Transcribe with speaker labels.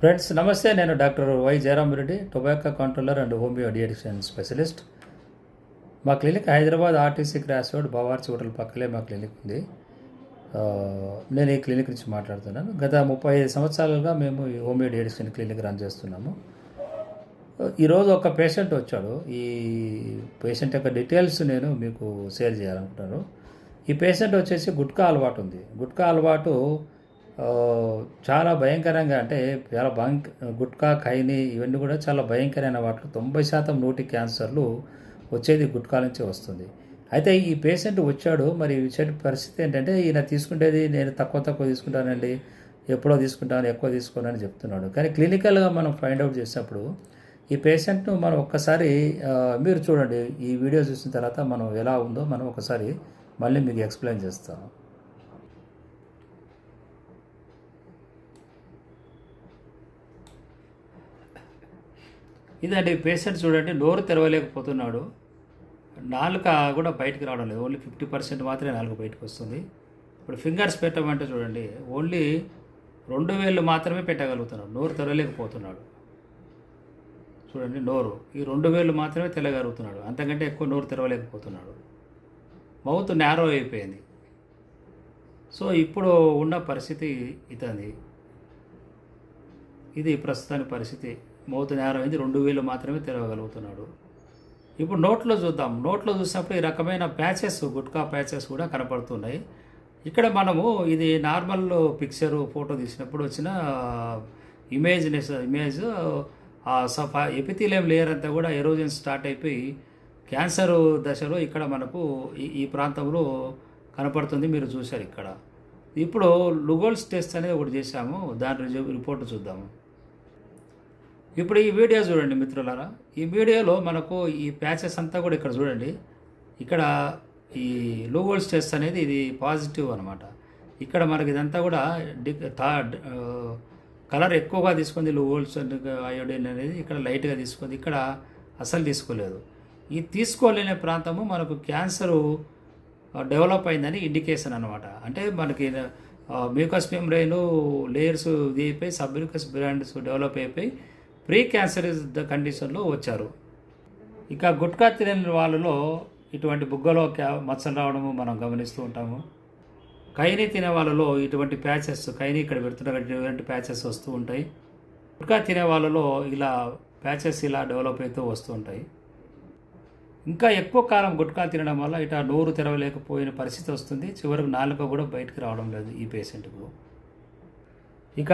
Speaker 1: Friends నమస్తే, నేను doctor Y Jayaram Reddy, tobacco controller and homeo deaddiction specialist. మా clinic Hyderabad RTC cross road Bawarchi hotel పక్కలే మా క్లినిక్ ఉంది. నేను ఈ క్లినిక్ నుంచి మాట్లాడుతున్నాను. గత 35 సంవత్సరాలుగా మేము ఈ హోమియో డిఎడిక్షన్ క్లినిక్ రన్ చేస్తున్నాము. ఈరోజు ఒక పేషెంట్ వచ్చాడు. ఈ పేషెంట్ యొక్క డీటెయిల్స్ నేను మీకు షేర్ చేయాలనుకుంటున్నాను. ఈ పేషెంట్ వచ్చేసి గుట్కా అలవాటు ఉంది. గుట్కా అలవాటు చాలా భయంకరంగా, అంటే చాలా గుట్కా, ఖైనీ ఇవన్నీ కూడా చాలా భయంకరమైన వాటిలో 90% నోటి క్యాన్సర్లు వచ్చేది గుట్కా నుంచి వస్తుంది. అయితే ఈ పేషెంట్ వచ్చాడు. మరి వచ్చే పరిస్థితి ఏంటంటే, ఈయన తీసుకునేది నేను తక్కువ తీసుకుంటానండి, ఎప్పుడో తీసుకుంటాను, ఎక్కువ తీసుకోనని చెప్తున్నాడు. కానీ క్లినికల్గా మనం ఫైండ్ అవుట్ చేసినప్పుడు ఈ పేషెంట్ను మనం ఒక్కసారి మీరు చూడండి. ఈ వీడియో చూసిన తర్వాత మనం ఎలా ఉందో మనం ఒకసారి మళ్ళీ మీకు ఎక్స్ప్లెయిన్ చేస్తాను. ఇదండి పేషెంట్ చూడండి, నోరు తెరవలేకపోతున్నాడు. నాలుక కూడా బయటికి రావడం లేదు. ఓన్లీ 50% మాత్రమే నాలుక బయటకు వస్తుంది. ఇప్పుడు ఫింగర్స్ పెట్టమంటే చూడండి, ఓన్లీ 2 వేళ్ళు మాత్రమే పెట్టగలుగుతున్నాడు. నోరు తెరవలేకపోతున్నాడు. చూడండి నోరు, ఈ 2 వేళ్ళు మాత్రమే తెరగలుగుతున్నాడు. అంతకంటే ఎక్కువ నోరు తెరవలేకపోతున్నాడు. మౌత్ నేరో అయిపోయింది. సో ఇప్పుడు ఉన్న పరిస్థితి ఇది ప్రస్తుతానికి పరిస్థితి. మౌత్ నేరో అయింది, 2 వేలు మాత్రమే తెరవగలుగుతున్నాడు. ఇప్పుడు నోట్లో చూద్దాం. నోట్లో చూసినప్పుడు ఈ రకమైన ప్యాచెస్, గుట్కా ప్యాచెస్ కూడా కనపడుతున్నాయి. ఇక్కడ మనము ఇది నార్మల్ పిక్చరు ఫోటో తీసినప్పుడు వచ్చిన ఇమేజ్ ఎపిథీలియం లేయర్ అంతా కూడా ఎరోజన్ స్టార్ట్ అయిపోయి క్యాన్సర్ దశలో ఇక్కడ మనకు ఈ ప్రాంతంలో కనపడుతుంది. మీరు చూశారు ఇక్కడ. ఇప్పుడు లుగోల్స్ టెస్ట్ అనేది ఒకటి చేశాము, దాని రిపోర్ట్ చూద్దాము. ఇప్పుడు ఈ వీడియో చూడండి మిత్రులారా. ఈ వీడియోలో మనకు ఈ ప్యాచెస్ అంతా కూడా ఇక్కడ చూడండి. ఇక్కడ ఈ లూగోల్స్ టెస్ట్ అనేది ఇది పాజిటివ్ అనమాట. ఇక్కడ మనకి ఇదంతా కూడా కలర్ ఎక్కువగా తీసుకుంది. లూగోల్స్ అయోడిన్ అనేది ఇక్కడ లైట్గా తీసుకుంది, ఇక్కడ అసలు తీసుకోలేదు. ఈ తీసుకోలేని ప్రాంతము మనకు క్యాన్సరు డెవలప్ అయిందని ఇండికేషన్ అనమాట. అంటే మనకి మ్యూకస్ మెమ్బ్రెయిన్ లేయర్స్ ఇది అయిపోయి సబ్మ్యూకస్ గ్లాండ్స్ డెవలప్ అయిపోయి ప్రీ క్యాన్సరస్ కండిషన్లో వచ్చారు. ఇక గుట్కా తినని వాళ్ళలో ఇటువంటి బుగ్గలో మచ్చలు రావడము మనం గమనిస్తూ ఉంటాము. ఖైనీ తినే వాళ్ళలో ఇటువంటి ప్యాచెస్, ఖైనీ ఇక్కడ పెడుతున్నటువంటి ప్యాచెస్ వస్తూ ఉంటాయి. గుట్కా తినే వాళ్ళలో ఇలా ప్యాచెస్ ఇలా డెవలప్ అవుతూ వస్తూ ఉంటాయి. ఇంకా ఎక్కువ కాలం గుట్కా తినడం వల్ల ఇట నోరు తెరవలేకపోయిన పరిస్థితి వస్తుంది. చివరికి నాలుక కూడా బయటకు రావడం లేదు ఈ పేషెంట్కు. ఇక